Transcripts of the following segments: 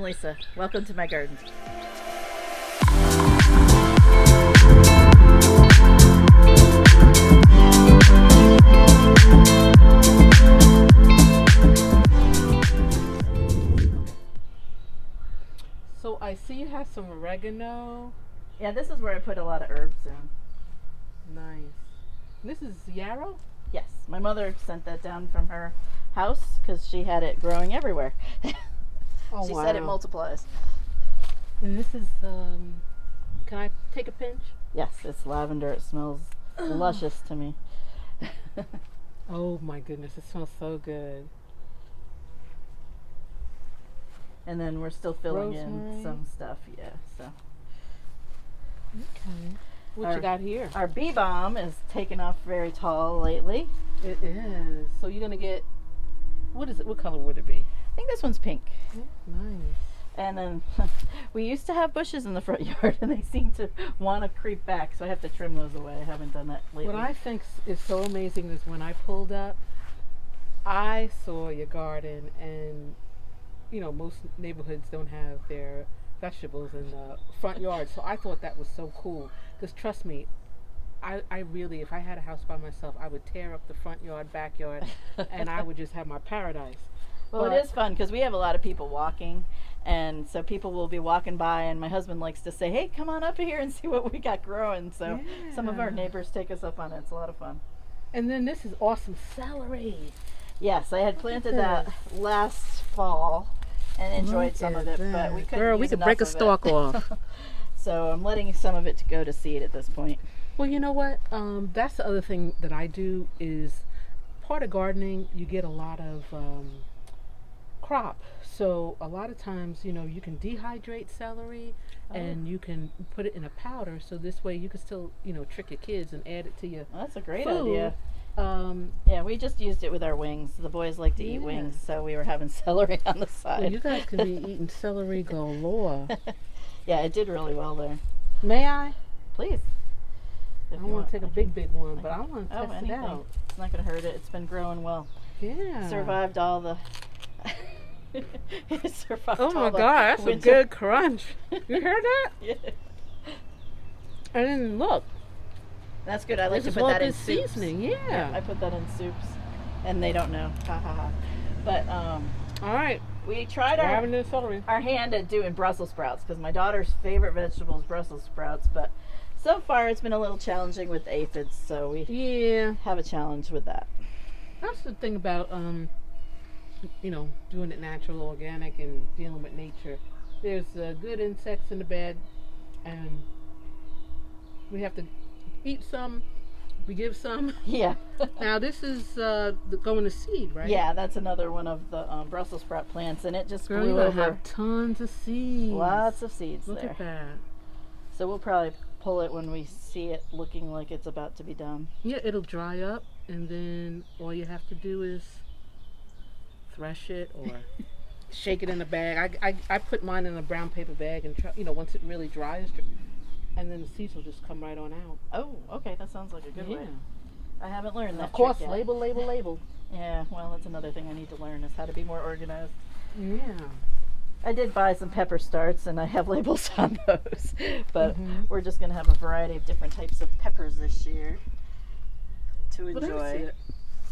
Lisa. Welcome to my garden. So I see you have some oregano. Yeah, this is where I put a lot of herbs in. Nice. This is yarrow? Yes, my mother sent that down from her house because she had it growing everywhere. Oh, She wow. said it multiplies. And this is, can I take a pinch? Yes, it's lavender. It smells luscious to me. Oh my goodness, it smells so good. And then we're still filling Rosemary. in some stuff, yeah. So Okay. What Our- you got here? our bee balm is taken off very tall lately. It is. So you're gonna get, what is it? What color would it be? I think this one's pink. Nice. And then we used to have bushes in the front yard, and they seem to want to creep back, so I have to trim those away. I haven't done that lately. What I think is so amazing is when I pulled up, I saw your garden, and you know, most neighborhoods don't have their vegetables in the front yard, so I thought that was so cool. Because trust me, I really, if I had a house by myself, I would tear up the front yard, backyard, and I would just have my paradise. Well, it is fun because we have a lot of people walking, and so people will be walking by, and my husband likes to say, "Hey, come on up here and see what we got growing." So some of our Yeah. neighbors take us up on it. It's a lot of fun. And then this is awesome celery. Yes, I had planted at that last fall and enjoyed Look some at of it, but that. we couldn't Girl, we use could enough break a of it. stalk off. So I'm letting some of it to go to seed at this point. Well, you know what? That's the other thing that I do is part of gardening. You get a lot of crop. So a lot of times, you know, you can dehydrate celery and you can put it in a powder. So this way you can still, you know, trick your kids and add it to your Well, that's a great food. idea. Um, Yeah, we just used it with our wings. The boys like to eat Yeah. wings, so we were having celery on the well, side. you guys could be eating celery galore. Yeah, it did really well there. May I? Please. I If don't you want to take a I big one, but I want to Oh, test it anything. out. It's not going to hurt it. It's been growing well. Yeah. Survived all the. It survived Oh my all the God, that's a winter. good crunch. You heard that? Yeah. And then look, That's good. I like this to is put all that in good soups. seasoning. I Yeah. put that in soups, and they don't know. Ha ha ha. But All right. we tried We're our having the celery. hand at doing Brussels sprouts because my daughter's favorite vegetable is Brussels sprouts, but so far it's been a little challenging with aphids, so we Yeah. have a challenge with that. That's the thing about you know, doing it natural, organic, and dealing with nature. There's good insects and the bad, and we have to eat some. We give some. Yeah. Now this is going to seed, right? Yeah, that's another one of the Brussels sprout plants, and it just Girl, blew you're gonna over. have tons of seeds. Lots of seeds Look there. at that. So we'll probably pull it when we see it looking like it's about to be done. Yeah, it'll dry up, and then all you have to do is thresh it or shake it in a bag. I put mine in a brown paper bag and try, you know, once it really dries, and then the seeds will just come right on out. Oh, okay, that sounds like a good Yeah. way. I haven't learned that. Of course, trick yet. label. Yeah, well, that's another thing I need to learn is how to be more organized. Yeah. I did buy some pepper starts, and I have labels on those, but Mhm. we're just gonna have a variety of different types of peppers this year to But that's enjoy. it.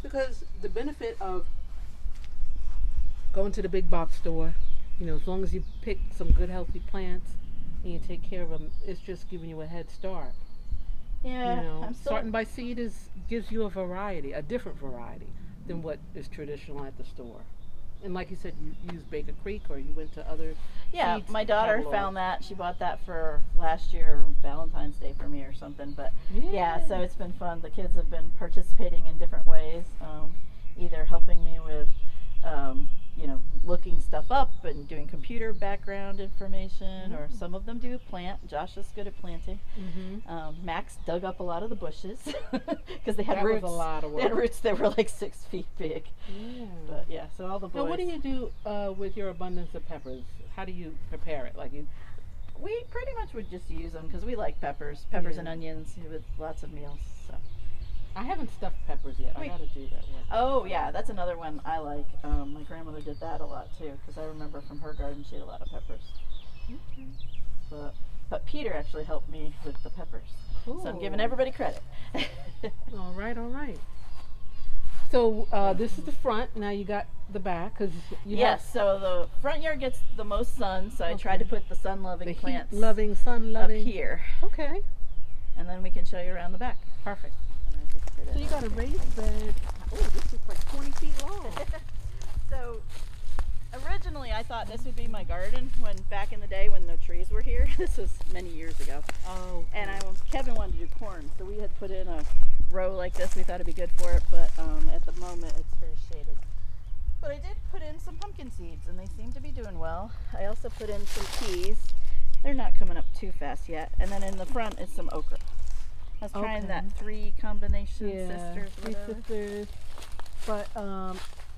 Because the benefit of going to the big box store, you know, as long as you pick some good healthy plants and you take care of them, it's just giving you a head start. Yeah, You know, I'm still. starting by seed gives you a variety, a different variety than what is traditional at the store. And like you said, you used Baker Creek or you went to other. Yeah, seeds my daughter catalogs. found that. She bought that for last year, Valentine's Day for me or something. But yeah, so it's been fun. The kids have been participating in different ways, either helping me with, you know, looking stuff up and doing computer background information, or some of them do plant. Josh is good at planting. Mm-hmm. Max dug up a lot of the bushes because they had That was roots. a lot of They had work. roots that were like 6 feet big. Yeah. But yeah, so all the boys. Now, what do you do with your abundance of peppers? How do you prepare it? Like you, We pretty much would just use them because we like peppers and Yeah. onions with lots of meals. So I haven't stuffed peppers yet. I gotta do that one. Oh yeah, that's another one I like. My grandmother did that a lot too, because I remember from her garden she had a lot of peppers. Okay. But Peter actually helped me with the peppers. Cool. So I'm giving everybody credit. All right, all right. So this is the front. Now you got the back, because yes. So the front yard gets the most sun, so I try to put the sun-loving plants, loving, sun-loving up here. Okay. And then we can show you around the back. Perfect. So you got a raised bed. Oh, this is like 20 feet long. So originally I thought this would be my garden when back in the day when the trees were here. This was many years ago. Oh. And Kevin wanted to do corn, so we had put in a row like this. We thought it'd be good for it, but at the moment it's very shaded. But I did put in some pumpkin seeds, and they seem to be doing well. I also put in some peas. They're not coming up too fast yet. And then in the front is some okra. I was trying that 3 combination sisters. Three sisters. But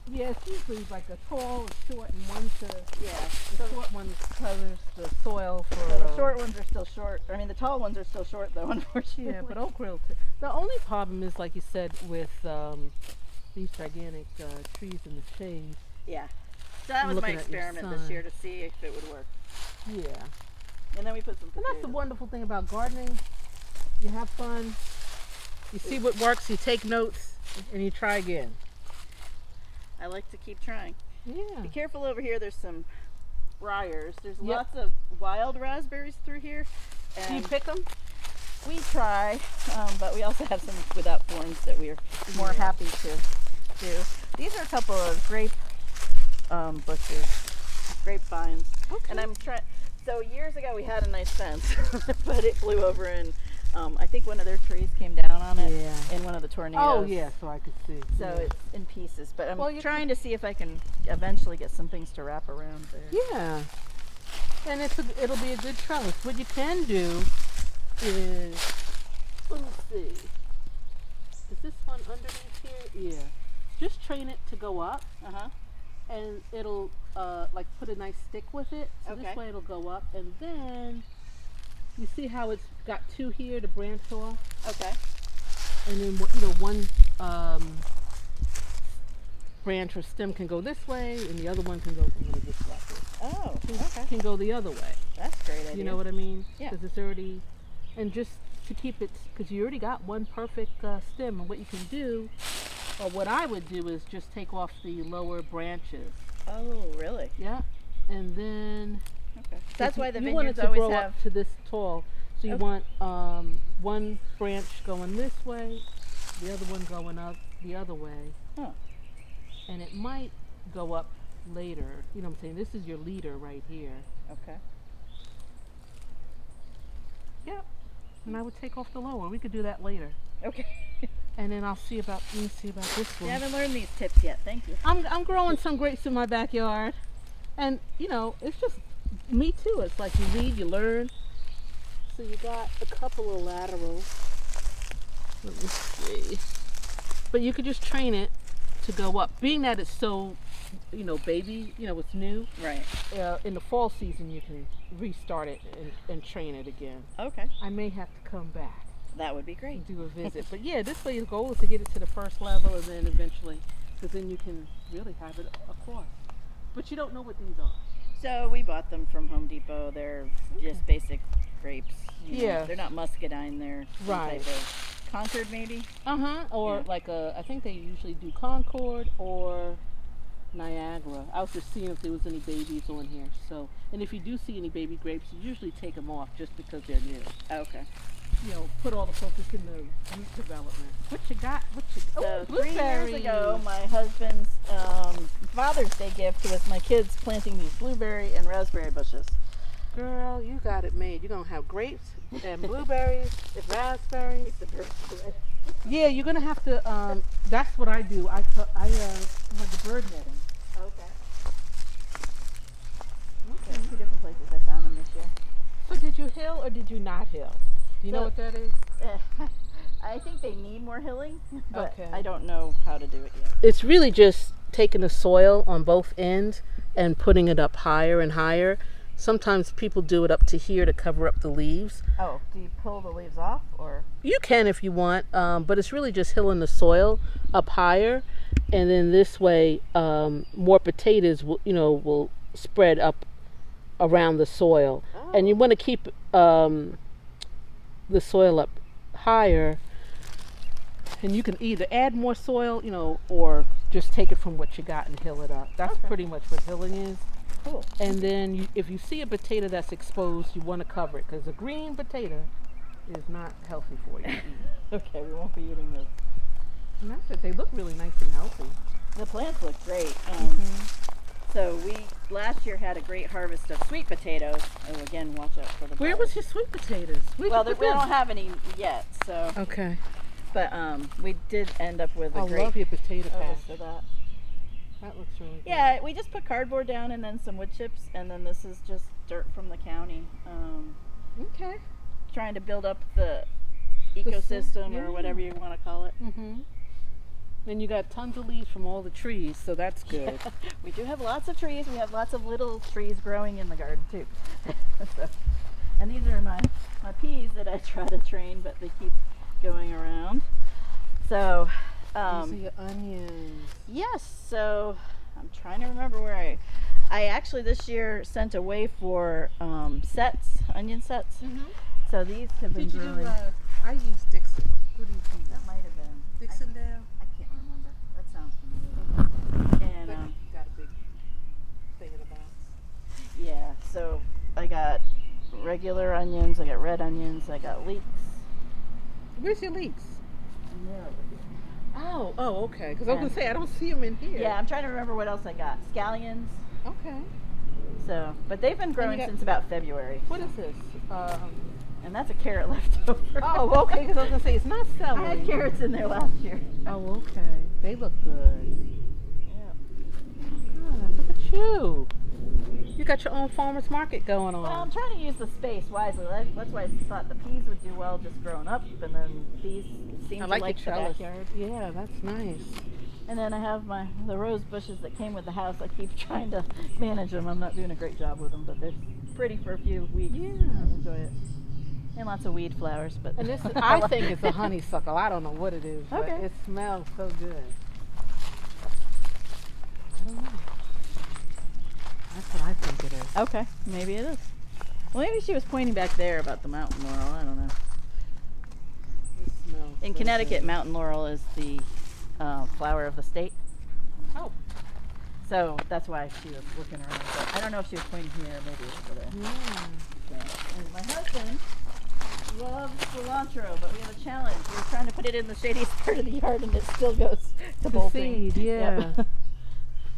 yeah, it's usually like a tall, a short, and one to the short one covers the soil for. So the short ones are still short. I mean, the tall ones are still short though, unfortunately. Yeah, but okra. The only problem is, like you said, with these gigantic trees in the shade. Yeah. So that was my experiment this year to see if it would work. Yeah. And then we put some potatoes. And that's the wonderful thing about gardening. You have fun. You see what works. You take notes, and you try again. I like to keep trying. Yeah. Be careful over here. There's some briars. There's lots of wild raspberries through here. And do you pick them? We try, but we also have some without thorns that we're more happy to do. These are a couple of grape bushes, grapevines. Okay. And I'm trying. So years ago we had a nice fence, but it blew over and I think one of their trees came down on it in one of the tornadoes. Oh yeah, so I could see. So it's in pieces, but I'm trying to see if I can eventually get some things to wrap around there. Yeah, and it'll be a good trellis. What you can do is, let me see, is this one underneath here? Yeah, just train it to go up. And it'll like put a nice stick with it. So this way it'll go up, and then you see how it's got 2 here to branch off. Okay. And then one branch or stem can go this way, and the other one can go this way. Oh, can go the other way. That's a great idea. You know what I mean? Yeah. Because it's already, and just to keep it, because you already got one perfect stem, and what you can do. Or what I would do is just take off the lower branches. Oh, really? Yeah. And then that's why the you want it vineyards to always grow have up to this tall. So you want one branch going this way, the other one going up the other way. Huh. And it might go up later. You know what I'm saying? This is your leader right here. Okay. Yep. And I would take off the lower. We could do that later. Okay. And then let me see about this one. You haven't learned these tips yet. Thank you. I'm growing some grapes in my backyard. And, it's just me too. It's like you read, you learn. So you got a couple of laterals. Let me see. But you could just train it to go up. Being that it's so, baby, it's new. Right. In the fall season, you can restart it and train it again. Okay. I may have to come back. That would be great. Do a visit. But yeah, this way the goal is to get it to the first level, and then eventually, because then you can really have it across. But you don't know what these are. So we bought them from Home Depot. They're just basic grapes. Yeah. They're not muscadine. They're some right. type of Concord maybe. Or like I think they usually do Concord or Niagara. I was just seeing if there was any babies on here. So, and if you do see any baby grapes, you usually take them off just because they're new. Okay. Put all the focus in the root development. What you got? So 3 years ago, my husband's Father's Day gift was my kids planting these blueberry and raspberry bushes. Girl, you got it made. You're gonna have grapes and blueberries, raspberries. Yeah, you're gonna have to. That's what I do. I have the bird netting. Okay. 2 different places I found them this year. So did you hill or did you not hill? Do you know what that is? I think they need more hilling, but I don't know how to do it yet. It's really just taking the soil on both ends and putting it up higher and higher sometimes people do it up to here to cover up the leaves. Oh, do you pull the leaves off or? You can if you want, but it's really just hilling the soil up higher, and then this way more potatoes will spread up around the soil. Oh. And you want to keep the soil up higher, and you can either add more soil, or just take it from what you got and hill it up. That's pretty much what hilling is. Cool. And then if you see a potato that's exposed, you want to cover it, because a green potato is not healthy for you to eat. Okay, we won't be eating those. And that's it. They look really nice and healthy. The plants look great. So we last year had a great harvest of sweet potatoes. Oh, again, watch out for the. Where was your sweet potatoes? We don't have any yet. So. Okay. But we did end up with a great. I love your potato patch. For that. That looks really good. Yeah, we just put cardboard down and then some wood chips, and then this is just dirt from the county. Okay. Trying to build up the ecosystem or whatever you want to call it. And you got tons of leaves from all the trees, so that's good. We do have lots of trees. We have lots of little trees growing in the garden too. And these are my peas that I try to train, but they keep going around. So these are your onions. Yes. So I'm trying to remember where I actually this year sent away for onion sets. So these have been growing. I use Dixon. What do you think? That might have been Dixondale. I can't remember. That sounds familiar. And you got a big thing in the box. yeah, so I got regular onions, I got red onions, I got leeks. Where's your leeks? Yeah. Oh, okay. Because I was going to say, I don't see them in here. Yeah, I'm trying to remember what else I got. Scallions. Okay. So, but they've been growing since about February. What is this? And that's a carrot left over. Oh, okay. Because I was going to say, it's not celery. I had carrots in there last year. Oh, okay. They look good. Yeah. Good. Look at you. You got your own farmer's market going on. Well, I'm trying to use the space wisely. That's why I thought the peas would do well just growing up, and then these seem to like the backyard. Yeah, that's nice. And then I have the rose bushes that came with the house. I keep trying to manage them. I'm not doing a great job with them, but they're pretty for a few weeks. Yeah. I enjoy it. And lots of weed flowers, but and this I think it's a honeysuckle. I don't know what it is, but okay. It smells so good. I don't know. That's what I think it is. Okay, maybe it is. Well, maybe she was pointing back there about the mountain laurel. I don't know. It smells In so Connecticut, good. mountain laurel is the flower of the state. Oh. So that's why she was looking around. But I don't know if she was pointing here or maybe over there. Yeah. So, and my husband loves cilantro, but we have a challenge. We're trying to put it in the shadiest part of the yard, and it still goes to The bolting. seed, yeah. Yep.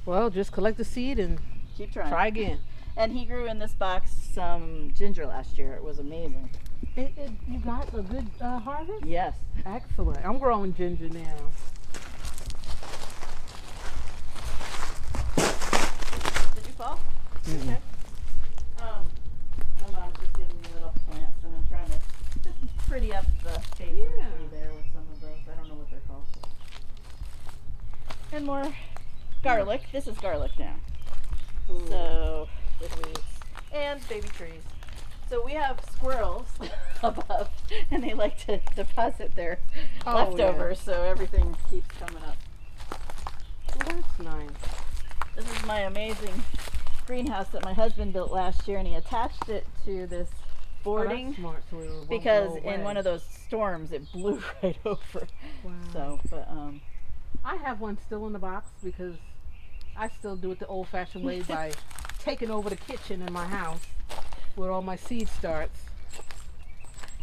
Well, just collect the seed and Keep trying. try again. And he grew in this box some ginger last year. It was amazing. You got a good harvest? Yes. Excellent. I'm growing ginger now. Did you fall? Okay. I'm just giving you little plants, and I'm trying to just pretty up the space through there with some of those. I don't know what they're called. And more garlic. This is garlic now. Ooh. So, with weeds and baby trees. So we have squirrels above, and they like to deposit their leftovers, so everything keeps coming up. Well, that's nice. This is my amazing greenhouse that my husband built last year, and he attached it to this boarding that's smart, so it won't because go in away. one of those storms it blew right over. Wow. So, but I have one still in the box because I still do it the old-fashioned way by taking over the kitchen in my house where all my seed starts.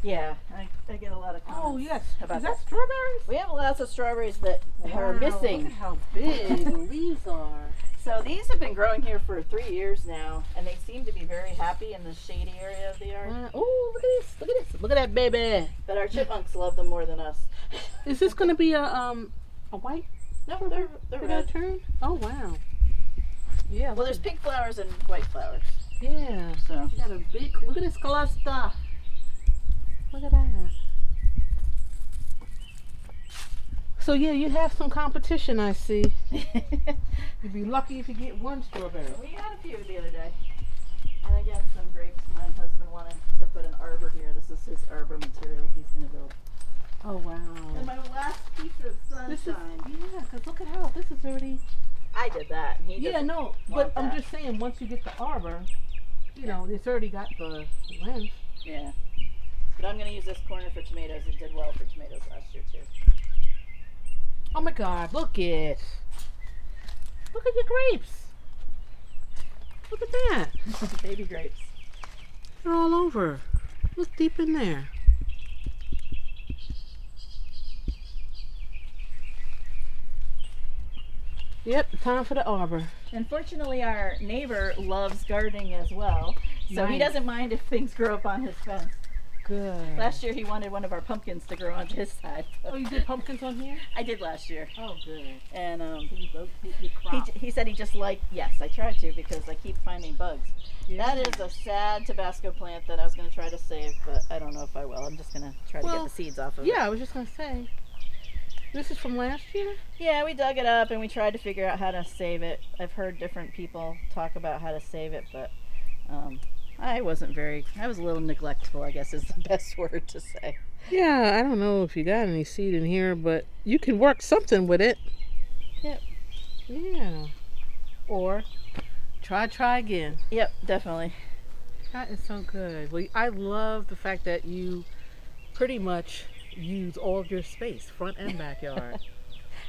yeah, I get a lot of comments. Oh yes, about is that strawberries? We have lots of strawberries that are Wow, missing. Look at how big the leaves are. So these have been growing here for 3 years now, and they seem to be very happy in the shady area of the yard. Oh, look at this! Look at this! Look at that baby! But our chipmunks love them more than us. Is this going to be a white? No, they're red. Turn? Oh wow! Yeah. Well, there's pink flowers and white flowers. Yeah. So You got a big. Look at this cluster. Look at that. So yeah, you have some competition, I see. You'd be lucky if you get one strawberry. we had a few the other day. And again, against some grapes. My husband wanted to put an arbor here. This is his arbor material he's going to build. Oh wow. And my last piece of sunshine. Yeah, because look at how this is already. I did that. He Yeah, doesn't no, but want I'm that. just saying once you get the arbor, you know, it's already got the length. Yeah. But I'm going to use this corner for tomatoes. It did well for tomatoes last year too. Oh my God, look at your grapes. Look at that. Baby grapes. They're all over. Look deep in there. Yep, time for the arbor. Unfortunately, our neighbor loves gardening as well, so he Nice. doesn't mind if things grow up on his fence. Good. Last year, he wanted one of our pumpkins to grow onto his side. Oh, you did pumpkins on here? I did last year, Oh, good. and You both hit your crop. he said he just liked. Yes, I tried to because I keep finding bugs. Yeah. That is a sad Tabasco plant that I was going to try to save, but I don't know if I will. I'm just going to try to get the seeds off of it. Yeah, I was just gonna say. This is from last year? Yeah, we dug it up and we tried to figure out how to save it. I've heard different people talk about how to save it, but I was a little neglectful, I guess is the best word to say. Yeah, I don't know if you got any seed in here, but you can work something with it. Yep. Yeah. Or try again. Yep, definitely. That is so good. Well, I love the fact that you pretty much use all of your space, front and backyard.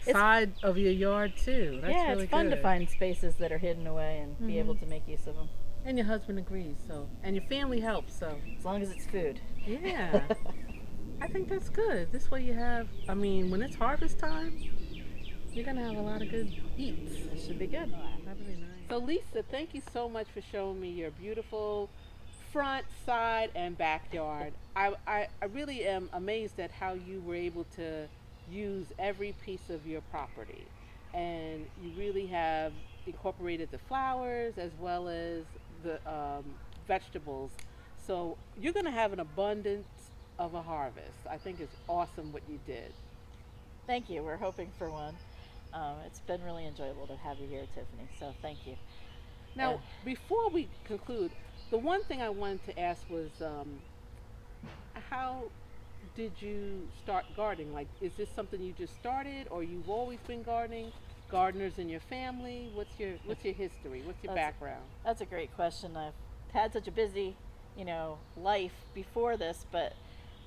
Side of your yard too. That's yeah, really it's fun good. to find spaces that are hidden away and be able to make use of them. And your husband agrees, so, and your family helps, so. As long as it's food. Yeah. I think that's good. This way you have, I mean, when it's harvest time, you're going to have a lot of good eats. It should be good. That'd be nice. So Lisa, thank you so much for showing me your beautiful front, side, and backyard. I really am amazed at how you were able to use every piece of your property. And you really have incorporated the flowers as well as the vegetables. So you're going to have an abundance of a harvest. I think it's awesome what you did. Thank you. We're hoping for one. It's been really enjoyable to have you here, Tiffany, so thank you. Now, before we conclude, the one thing I wanted to ask was how did you start gardening? Like, is this something you just started, or you've always been gardening? Gardeners in your family? What's your history? What's your background? That's a great question. I've had such a busy, life before this, but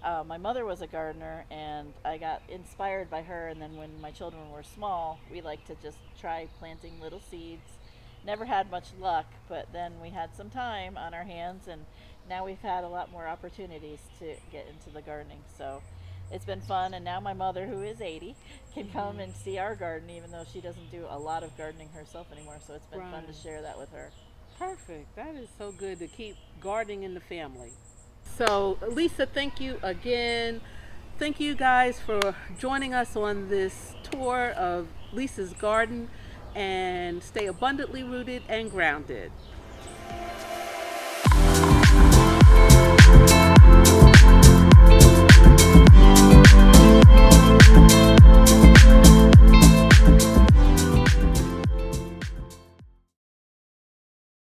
my mother was a gardener, and I got inspired by her. And then when my children were small, we liked to just try planting little seeds. Never had much luck, but then we had some time on our hands, and now we've had a lot more opportunities to get into the gardening. So it's been fun, and now my mother, who is 80, can come and see our garden, even though she doesn't do a lot of gardening herself anymore. So it's been fun to share that with her. Perfect. That is so good to keep gardening in the family. So Lisa, thank you again. Thank you guys for joining us on this tour of Lisa's garden, and stay abundantly rooted and grounded.